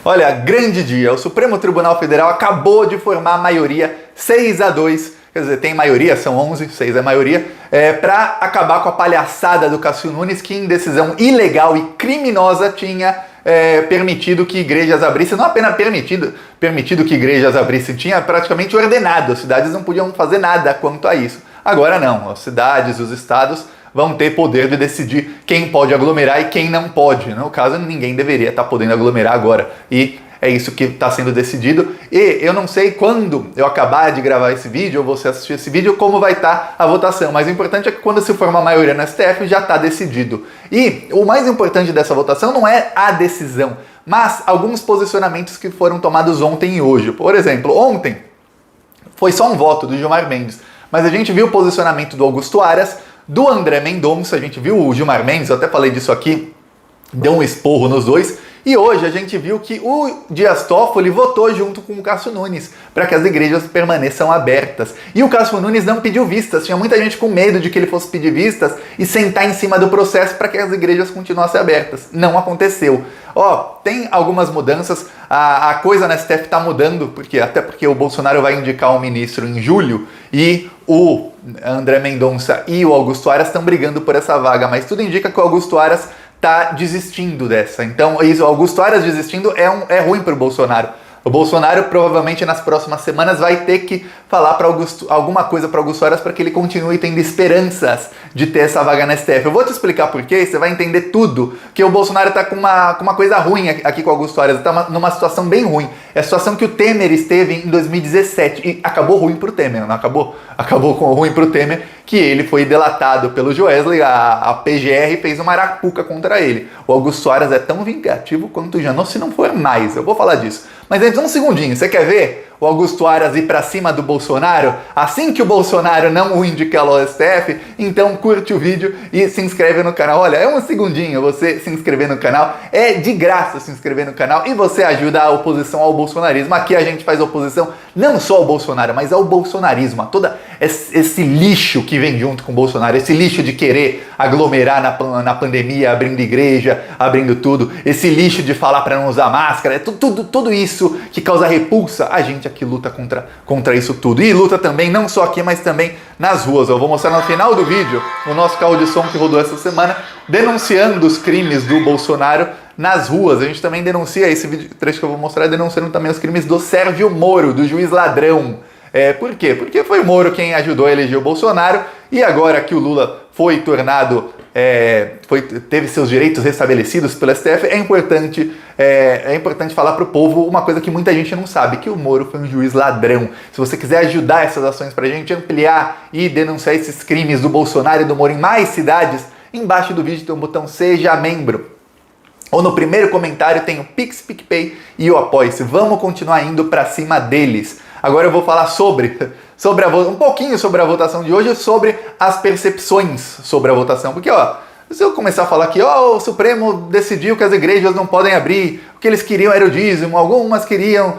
Olha, grande dia. O Supremo Tribunal Federal acabou de formar a maioria 6-2, quer dizer, tem maioria, são 11, 6 é maioria, para acabar com a palhaçada do Cássio Nunes, que em decisão ilegal e criminosa tinha permitido que igrejas abrissem, não apenas permitido que igrejas abrissem, tinha praticamente ordenado, as cidades não podiam fazer nada quanto a isso. Agora não, as cidades, os estados vão ter poder de decidir quem pode aglomerar e quem não pode. No caso, ninguém deveria estar podendo aglomerar agora. E é isso que está sendo decidido. E eu não sei quando eu acabar de gravar esse vídeo, ou você assistir esse vídeo, como vai estar a votação. Mas o importante é que quando se formar a maioria no STF, já está decidido. E o mais importante dessa votação não é a decisão, mas alguns posicionamentos que foram tomados ontem e hoje. Por exemplo, ontem foi só um voto do Gilmar Mendes, mas a gente viu o posicionamento do Augusto Aras, do André Mendonça, a gente viu o Gilmar Mendes, eu até falei disso aqui, deu um esporro nos dois, e hoje a gente viu que o Dias Toffoli votou junto com o Cássio Nunes para que as igrejas permaneçam abertas. E o Cássio Nunes não pediu vistas, tinha muita gente com medo de que ele fosse pedir vistas e sentar em cima do processo para que as igrejas continuassem abertas. Não aconteceu. Tem algumas mudanças, a coisa na STF está mudando, até porque o Bolsonaro vai indicar um ministro em julho e o André Mendonça e o Augusto Aras estão brigando por essa vaga, mas tudo indica que o Augusto Aras está desistindo dessa. Então, isso, o Augusto Aras desistindo é ruim para o Bolsonaro. O Bolsonaro provavelmente nas próximas semanas vai ter que falar alguma coisa para Augusto Aras para que ele continue tendo esperanças de ter essa vaga na STF. Eu vou te explicar por quê, você vai entender tudo, que o Bolsonaro está com uma coisa ruim aqui com o Augusto Aras, está numa situação bem ruim. É a situação que o Temer esteve em 2017 e acabou ruim para o Temer, não acabou? Acabou ruim para o Temer, que ele foi delatado pelo Joesley, a PGR fez uma arapuca contra ele. O Augusto Aras é tão vingativo quanto o Janot, se não for mais, eu vou falar disso. Mas antes, um segundinho, você quer ver o Augusto Aras ir pra cima do Bolsonaro? Assim que o Bolsonaro não o indicar ao STF, então curte o vídeo e se inscreve no canal. Olha, é um segundinho você se inscrever no canal, é de graça se inscrever no canal e você ajuda a oposição ao bolsonarismo. Aqui a gente faz oposição não só ao Bolsonaro, mas ao bolsonarismo, a todo esse lixo que vem junto com o Bolsonaro, esse lixo de querer aglomerar na pandemia, abrindo igreja, abrindo tudo, esse lixo de falar para não usar máscara, tudo isso que causa repulsa, a gente aqui luta contra isso tudo. E luta também, não só aqui, mas também nas ruas. Eu vou mostrar no final do vídeo o nosso carro de som que rodou essa semana, denunciando os crimes do Bolsonaro nas ruas. A gente também denuncia, esse vídeo, trecho que eu vou mostrar, denunciando também os crimes do Sérgio Moro, do juiz ladrão. Por quê? Porque foi o Moro quem ajudou a eleger o Bolsonaro, e agora que o Lula foi tornado, teve seus direitos restabelecidos pelo STF, é importante falar para o povo uma coisa que muita gente não sabe, que o Moro foi um juiz ladrão. Se você quiser ajudar essas ações para a gente ampliar e denunciar esses crimes do Bolsonaro e do Moro em mais cidades, embaixo do vídeo tem um botão Seja Membro. Ou no primeiro comentário tem o Pix, PicPay e o Apoie-se. Vamos continuar indo para cima deles. Agora eu vou falar um pouquinho sobre a votação de hoje, sobre as percepções sobre a votação. Porque, se eu começar a falar que o Supremo decidiu que as igrejas não podem abrir, o que eles queriam era o dízimo, algumas queriam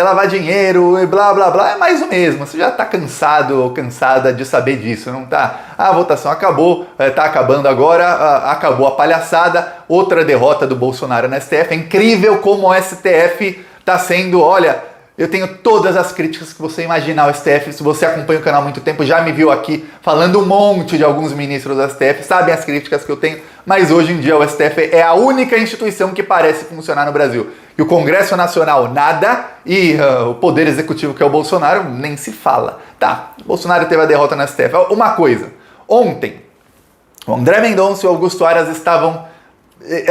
lavar dinheiro e blá blá blá, é mais o mesmo. Você já está cansado ou cansada de saber disso, não tá? A votação acabou, está acabando agora, acabou a palhaçada, outra derrota do Bolsonaro na STF. É incrível como o STF está sendo, olha... Eu tenho todas as críticas que você imaginar ao STF. Se você acompanha o canal há muito tempo, já me viu aqui falando um monte de alguns ministros do STF, sabem as críticas que eu tenho, mas hoje em dia o STF é a única instituição que parece funcionar no Brasil. E o Congresso Nacional, nada, e o Poder Executivo, que é o Bolsonaro, nem se fala. Tá, o Bolsonaro teve a derrota no STF. Uma coisa, ontem, o André Mendonça e o Augusto Aras estavam...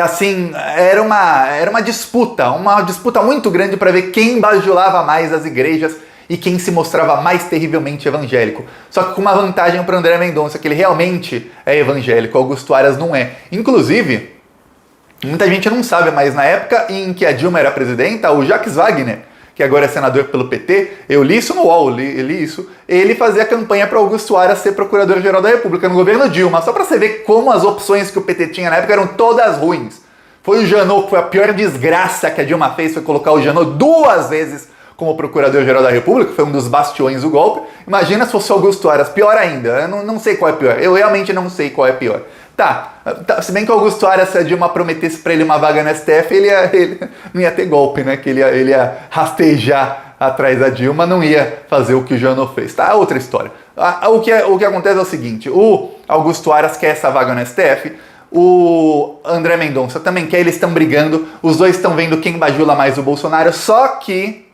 Assim, era uma disputa muito grande para ver quem bajulava mais as igrejas e quem se mostrava mais terrivelmente evangélico. Só que com uma vantagem para André Mendonça, que ele realmente é evangélico, Augusto Aras não é. Inclusive, muita gente não sabe, mas na época em que a Dilma era presidenta, o Jacques Wagner, que agora é senador pelo PT, eu li isso no UOL, li isso, ele fazia campanha para Augusto Aras ser procurador-geral da República no governo Dilma, só para você ver como as opções que o PT tinha na época eram todas ruins. Foi o Janot, que foi a pior desgraça que a Dilma fez, foi colocar o Janot 2 vezes como procurador-geral da República, foi um dos bastiões do golpe. Imagina se fosse Augusto Aras, pior ainda, eu não sei qual é pior, eu realmente não sei qual é pior. Se bem que o Augusto Aras, se a Dilma prometesse para ele uma vaga no STF, ele não ia ter golpe, né? Que ele ia rastejar atrás da Dilma, não ia fazer o que o Janot fez. Tá, outra história. O que acontece é o seguinte, o Augusto Aras quer essa vaga no STF, o André Mendonça também quer, eles estão brigando, os dois estão vendo quem bajula mais o Bolsonaro, só que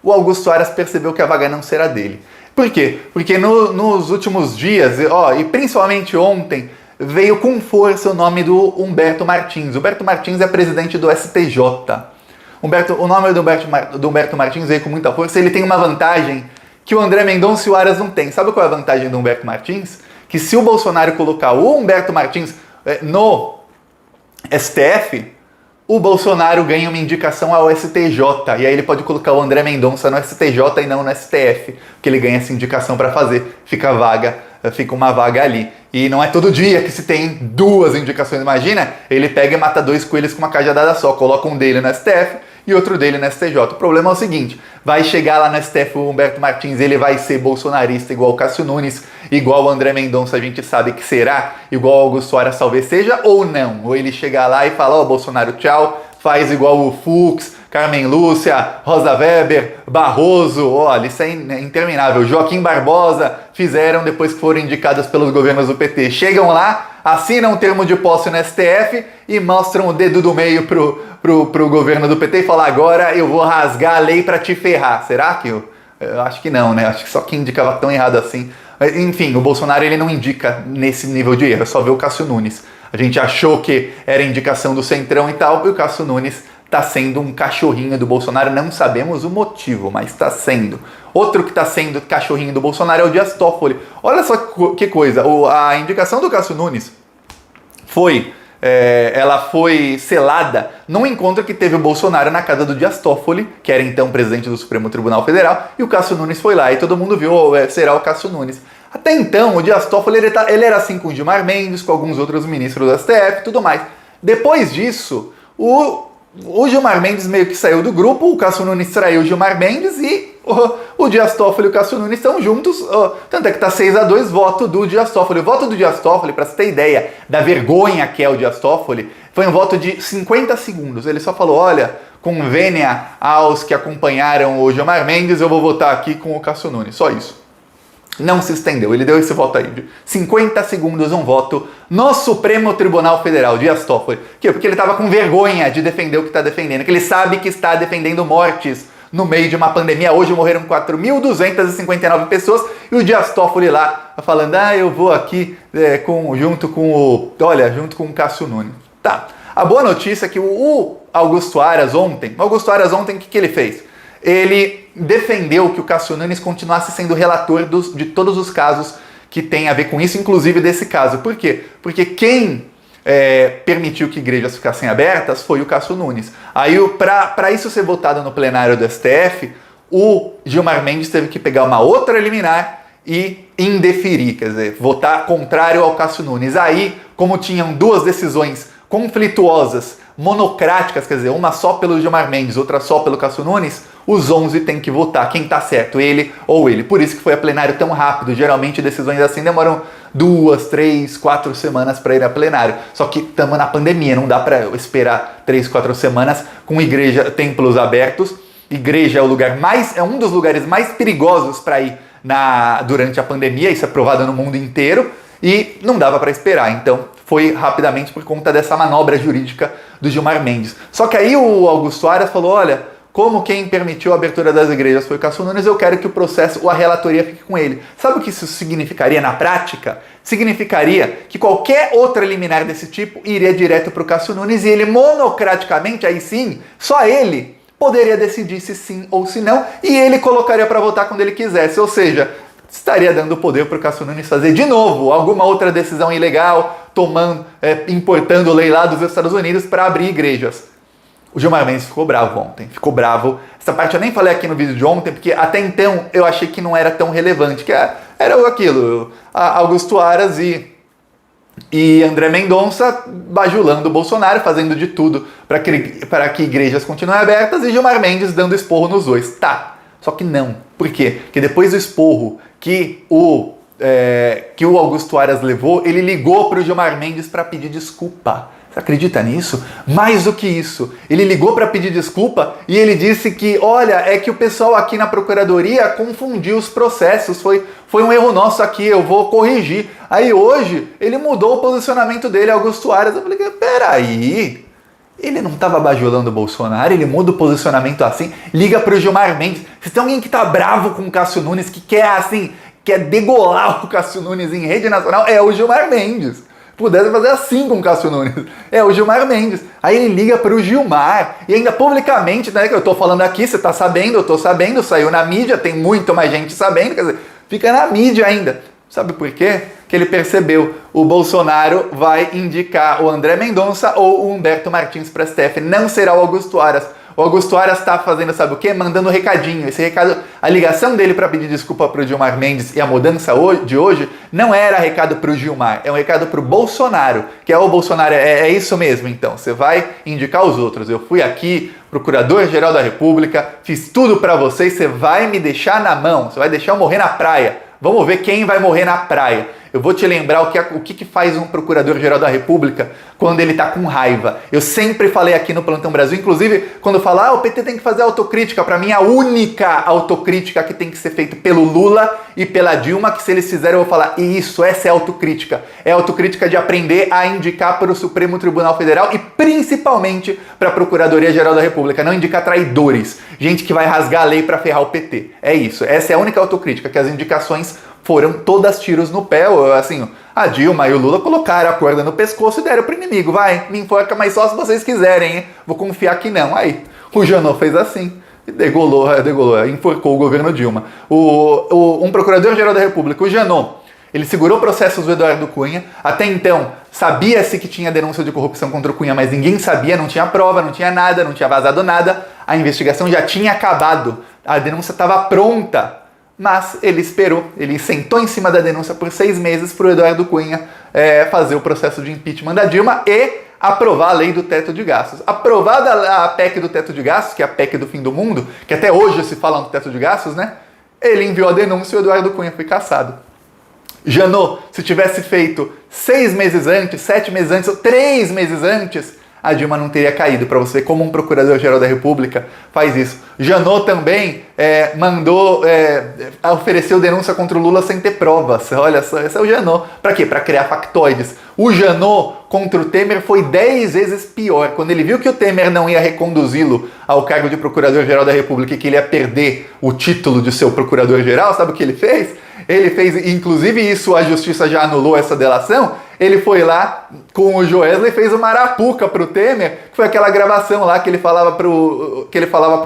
o Augusto Aras percebeu que a vaga não será dele. Por quê? Porque nos últimos dias, e principalmente ontem, veio com força o nome do Humberto Martins. Humberto Martins é presidente do STJ. O nome do Humberto Martins veio com muita força. Ele tem uma vantagem que o André Mendonça e o Aras não tem. Sabe qual é a vantagem do Humberto Martins? Que se o Bolsonaro colocar o Humberto Martins no STF, o Bolsonaro ganha uma indicação ao STJ, e aí ele pode colocar o André Mendonça no STJ e não no STF, porque ele ganha essa indicação para fazer, fica uma vaga ali. E não é todo dia que se tem duas indicações, imagina, ele pega e mata dois coelhos com uma cajadada só, coloca um dele no STF e outro dele no STJ. O problema é o seguinte, vai chegar lá no STF o Humberto Martins, ele vai ser bolsonarista igual o Cássio Nunes, igual o André Mendonça, a gente sabe que será, igual o Augusto Aras talvez seja, ou não. Ou ele chegar lá e fala, Bolsonaro, tchau, faz igual o Fux, Carmen Lúcia, Rosa Weber, Barroso, olha, isso é interminável. Joaquim Barbosa fizeram depois que foram indicadas pelos governos do PT. Chegam lá, assinam um termo de posse no STF e mostram o dedo do meio pro governo do PT e falam, agora eu vou rasgar a lei para te ferrar. Será que eu acho que não, né? Acho que só quem indicava tão errado assim. Enfim, o Bolsonaro ele não indica nesse nível de erro, é só ver o Cássio Nunes. A gente achou que era indicação do Centrão e tal, e o Cássio Nunes está sendo um cachorrinho do Bolsonaro, não sabemos o motivo, mas está sendo. Outro que está sendo cachorrinho do Bolsonaro é o Dias Toffoli. Olha só que coisa, a indicação do Cássio Nunes ela foi selada num encontro que teve o Bolsonaro na casa do Dias Toffoli, que era então presidente do Supremo Tribunal Federal, e o Cássio Nunes foi lá, e todo mundo viu, será o Cássio Nunes. Até então, o Dias Toffoli ele era assim com o Gilmar Mendes, com alguns outros ministros do STF e tudo mais. Depois disso, o Gilmar Mendes meio que saiu do grupo, o Cássio Nunes traiu o Gilmar Mendes e o Dias Toffoli e o Cássio Nunes estão juntos, tanto é que está 6-2 voto do Dias Toffoli. O voto do Dias Toffoli, para você ter ideia da vergonha que é o Dias Toffoli, foi um voto de 50 segundos. Ele só falou, olha, convênia aos que acompanharam o Gilmar Mendes, eu vou votar aqui com o Cássio Nunes, só isso. Não se estendeu, ele deu esse voto aí, de 50 segundos um voto no Supremo Tribunal Federal, Dias Toffoli. Porque ele estava com vergonha de defender o que está defendendo, que ele sabe que está defendendo mortes no meio de uma pandemia. Hoje morreram 4.259 pessoas e o Dias Toffoli lá falando, eu vou aqui junto com o Cássio Nunes. Tá, a boa notícia é que o Augusto Aras ontem, o que ele fez? Ele defendeu que o Cássio Nunes continuasse sendo relator de todos os casos que tem a ver com isso, inclusive desse caso. Por quê? Porque quem permitiu que igrejas ficassem abertas foi o Cássio Nunes. Aí, para isso ser votado no plenário do STF, o Gilmar Mendes teve que pegar uma outra liminar e indeferir, quer dizer, votar contrário ao Cássio Nunes. Aí, como tinham duas decisões conflituosas, monocráticas, quer dizer, uma só pelo Gilmar Mendes, outra só pelo Cássio Nunes, os 11 têm que votar quem tá certo, ele ou ele. Por isso que foi a plenário tão rápido. Geralmente decisões assim demoram 2, 3, 4 semanas para ir a plenário. Só que estamos na pandemia, não dá para esperar 3, 4 semanas com templos abertos. Igreja é um dos lugares mais perigosos para ir durante a pandemia, isso é provado no mundo inteiro, e não dava para esperar. Então foi rapidamente por conta dessa manobra jurídica do Gilmar Mendes. Só que aí o Augusto Aras falou, olha, como quem permitiu a abertura das igrejas foi o Cássio Nunes, eu quero que o processo, a relatoria fique com ele. Sabe o que isso significaria na prática? Significaria que qualquer outra liminar desse tipo iria direto para o Cássio Nunes e ele monocraticamente, aí sim, só ele poderia decidir se sim ou se não, e ele colocaria para votar quando ele quisesse. Ou seja, estaria dando poder para o Cássio Nunes fazer de novo alguma outra decisão ilegal, importando lei lá dos Estados Unidos para abrir igrejas. O Gilmar Mendes ficou bravo ontem, ficou bravo. Essa parte eu nem falei aqui no vídeo de ontem, porque até então eu achei que não era tão relevante, que era aquilo, Augusto Aras e André Mendonça bajulando o Bolsonaro, fazendo de tudo para que igrejas continuem abertas, e Gilmar Mendes dando esporro nos dois. Tá, só que não. Por quê? Porque depois do esporro que o que o Augusto Aras levou, ele ligou para o Gilmar Mendes para pedir desculpa. Você acredita nisso? Mais do que isso, ele ligou para pedir desculpa e ele disse que, olha, é que o pessoal aqui na Procuradoria confundiu os processos, foi um erro nosso aqui, eu vou corrigir. Aí hoje, ele mudou o posicionamento dele, Augusto Aras. Eu falei, peraí, ele não estava bajulando o Bolsonaro, ele muda o posicionamento assim, liga para o Gilmar Mendes. Se tem alguém que tá bravo com o Cássio Nunes, que quer degolar o Cássio Nunes em rede nacional, é o Gilmar Mendes. Pudesse fazer assim com o Cássio Nunes. É o Gilmar Mendes. Aí ele liga para o Gilmar, e ainda publicamente, né, que eu tô falando aqui, você tá sabendo, eu tô sabendo, saiu na mídia, tem muito mais gente sabendo, quer dizer, fica na mídia ainda. Sabe por quê? Que ele percebeu, o Bolsonaro vai indicar o André Mendonça ou o Humberto Martins para STF, não será o Augusto Aras. O Augusto Aras está fazendo, sabe o quê? Mandando um recadinho. Esse recado, a ligação dele para pedir desculpa para o Gilmar Mendes e a mudança de hoje não era recado para o Gilmar, é um recado para o Bolsonaro, que é o Bolsonaro, é isso mesmo então, você vai indicar os outros. Eu fui aqui, Procurador-Geral da República, fiz tudo para vocês, você vai me deixar na mão, você vai deixar eu morrer na praia. Vamos ver quem vai morrer na praia. Eu vou te lembrar o que faz um Procurador-Geral da República quando ele tá com raiva. Eu sempre falei aqui no Plantão Brasil, inclusive quando falar, o PT tem que fazer autocrítica. Para mim, a única autocrítica que tem que ser feita pelo Lula e pela Dilma, que se eles fizerem eu vou falar, isso, essa é autocrítica. É autocrítica de aprender a indicar para o Supremo Tribunal Federal e principalmente para a Procuradoria-Geral da República, não indicar traidores, gente que vai rasgar a lei para ferrar o PT. É isso, essa é a única autocrítica, que as indicações foram todas tiros no pé, assim, a Dilma e o Lula colocaram a corda no pescoço e deram pro inimigo, vai, me enforca, mas só se vocês quiserem, hein? Vou confiar que não. Aí, o Janot fez assim, e degolou, enforcou o governo Dilma. Um Procurador-Geral da República, o Janot, ele segurou processos do Eduardo Cunha, até então sabia-se que tinha denúncia de corrupção contra o Cunha, mas ninguém sabia, não tinha prova, não tinha nada, não tinha vazado nada, a investigação já tinha acabado, a denúncia estava pronta. Mas ele esperou, ele sentou em cima da denúncia por 6 meses para o Eduardo Cunha fazer o processo de impeachment da Dilma e aprovar a lei do teto de gastos. Aprovada a PEC do teto de gastos, que é a PEC do fim do mundo, que até hoje se fala no teto de gastos, né? Ele enviou a denúncia e o Eduardo Cunha foi cassado. Janot, se tivesse feito 6 meses antes, 7 meses antes ou 3 meses antes, a Dilma não teria caído, para você ver como um Procurador-Geral da República faz isso. Janot também ofereceu denúncia contra o Lula sem ter provas. Olha só, esse é o Janot. Para quê? Para criar factoides. O Janot contra o Temer foi 10 vezes pior. Quando ele viu que o Temer não ia reconduzi-lo ao cargo de Procurador-Geral da República e que ele ia perder o título de seu Procurador-Geral, sabe o que ele fez? Ele fez, inclusive isso, a justiça já anulou essa delação. Ele foi lá com o Joesley e fez uma arapuca pro Temer, que foi aquela gravação lá que ele falava pro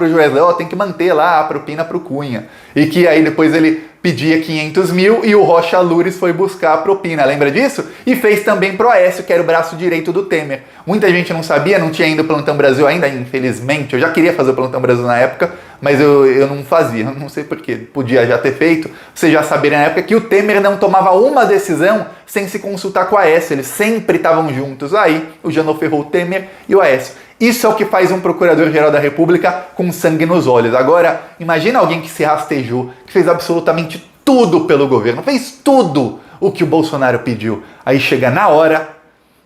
Joesley, tem que manter lá a propina pro Cunha. E que aí depois ele pedia 500 mil e o Rocha Loures foi buscar a propina, lembra disso? E fez também pro Aécio, que era o braço direito do Temer. Muita gente não sabia, não tinha ainda o Plantão Brasil ainda, infelizmente. Eu já queria fazer o Plantão Brasil na época, mas eu não fazia, não sei porquê, podia já ter feito. Vocês já saberem na época que o Temer não tomava uma decisão sem se consultar com o Aécio, eles sempre estavam juntos. Aí o Janot ferrou o Temer e o Aécio. Isso é o que faz um Procurador-Geral da República com sangue nos olhos. Agora, imagina alguém que se rastejou, que fez absolutamente tudo pelo governo, fez tudo o que o Bolsonaro pediu. Aí chega na hora,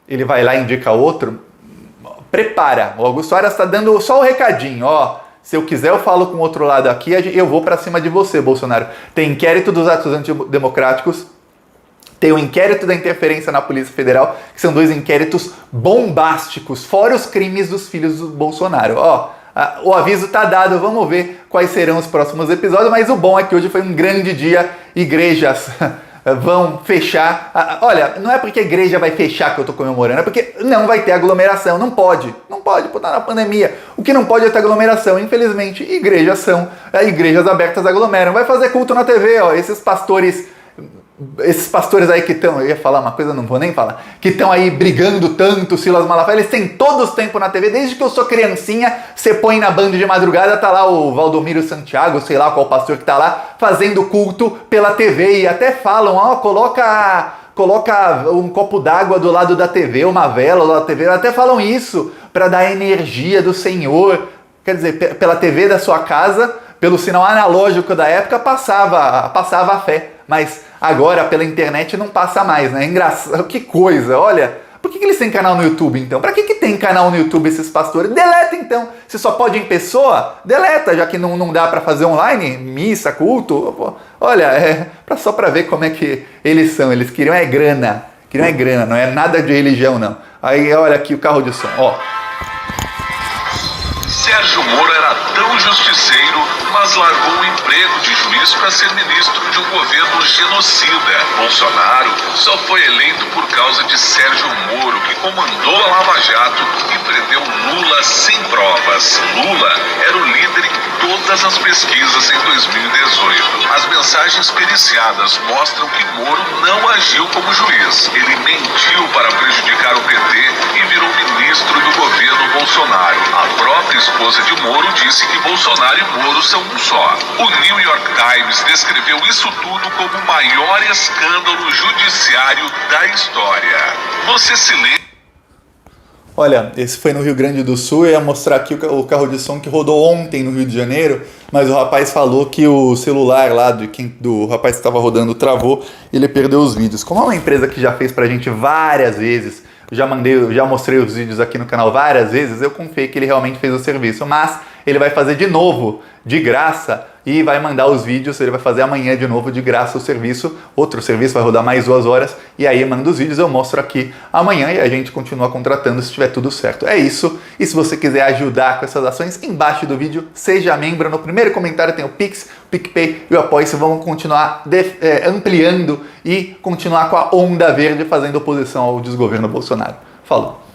ele vai lá e indica outro. Prepara, o Augusto Aras está dando só o recadinho, se eu quiser eu falo com o outro lado aqui, eu vou para cima de você, Bolsonaro. Tem inquérito dos atos antidemocráticos, tem o inquérito da interferência na Polícia Federal, que são 2 inquéritos bombásticos, fora os crimes dos filhos do Bolsonaro. O aviso tá dado, vamos ver quais serão os próximos episódios, mas o bom é que hoje foi um grande dia, igrejas vão fechar. Olha, não é porque a igreja vai fechar que eu tô comemorando, é porque não vai ter aglomeração, não pode, tá na pandemia. O que não pode é ter aglomeração, infelizmente, igrejas abertas aglomeram. Vai fazer culto na TV, esses pastores aí que estão, eu ia falar uma coisa, não vou nem falar, que estão aí brigando tanto, Silas Malafaia, eles têm todos os tempo na TV, desde que eu sou criancinha, você põe na Band de madrugada, tá lá o Valdomiro Santiago, sei lá qual pastor que tá lá, fazendo culto pela TV, e até falam, coloca um copo d'água do lado da TV, uma vela do lado da TV, até falam isso, para dar energia do Senhor, quer dizer, pela TV da sua casa, pelo sinal analógico da época, passava a fé. mas agora pela internet não passa mais, né? É engraçado, que coisa, olha. Por que eles têm canal no YouTube, então? Pra que tem canal no YouTube esses pastores? Deleta, então. Se só pode em pessoa, deleta, já que não dá pra fazer online, missa, culto. Pô, olha, só pra ver como é que eles são. Eles queriam grana, não é nada de religião, não. Aí, olha aqui o carro de som, ó. Sérgio Moro era tão justiceiro, mas largou o emprego de juiz para ser ministro de um governo genocida. Bolsonaro só foi eleito por causa de Sérgio Moro, que comandou a Lava Jato e prendeu Lula sem provas. Lula era o líder em todas as pesquisas em 2018. As mensagens periciadas mostram que Moro não agiu como juiz. Ele mentiu para prejudicar o PT e virou ministro do governo Bolsonaro. A própria esposa de Moro disse que Bolsonaro e Moro são um só. O New York Times descreveu isso tudo como o maior escândalo judiciário da história. Você se lembra? Olha, esse foi no Rio Grande do Sul. Eu ia mostrar aqui o carro de som que rodou ontem no Rio de Janeiro, mas o rapaz falou que o celular lá do rapaz que estava rodando travou e ele perdeu os vídeos. Como é uma empresa que já fez pra gente várias vezes, já mostrei os vídeos aqui no canal várias vezes, eu confiei que ele realmente fez o serviço, mas ele vai fazer de novo, de graça, e vai mandar os vídeos, ele vai fazer amanhã de novo de graça o serviço, outro serviço, vai rodar mais 2 horas, e aí manda os vídeos, eu mostro aqui amanhã e a gente continua contratando se tiver tudo certo. É isso, e se você quiser ajudar com essas ações, embaixo do vídeo, seja membro, no primeiro comentário tem o Pix, o PicPay e o Apoia-se, vamos continuar ampliando e continuar com a onda verde fazendo oposição ao desgoverno Bolsonaro. Falou!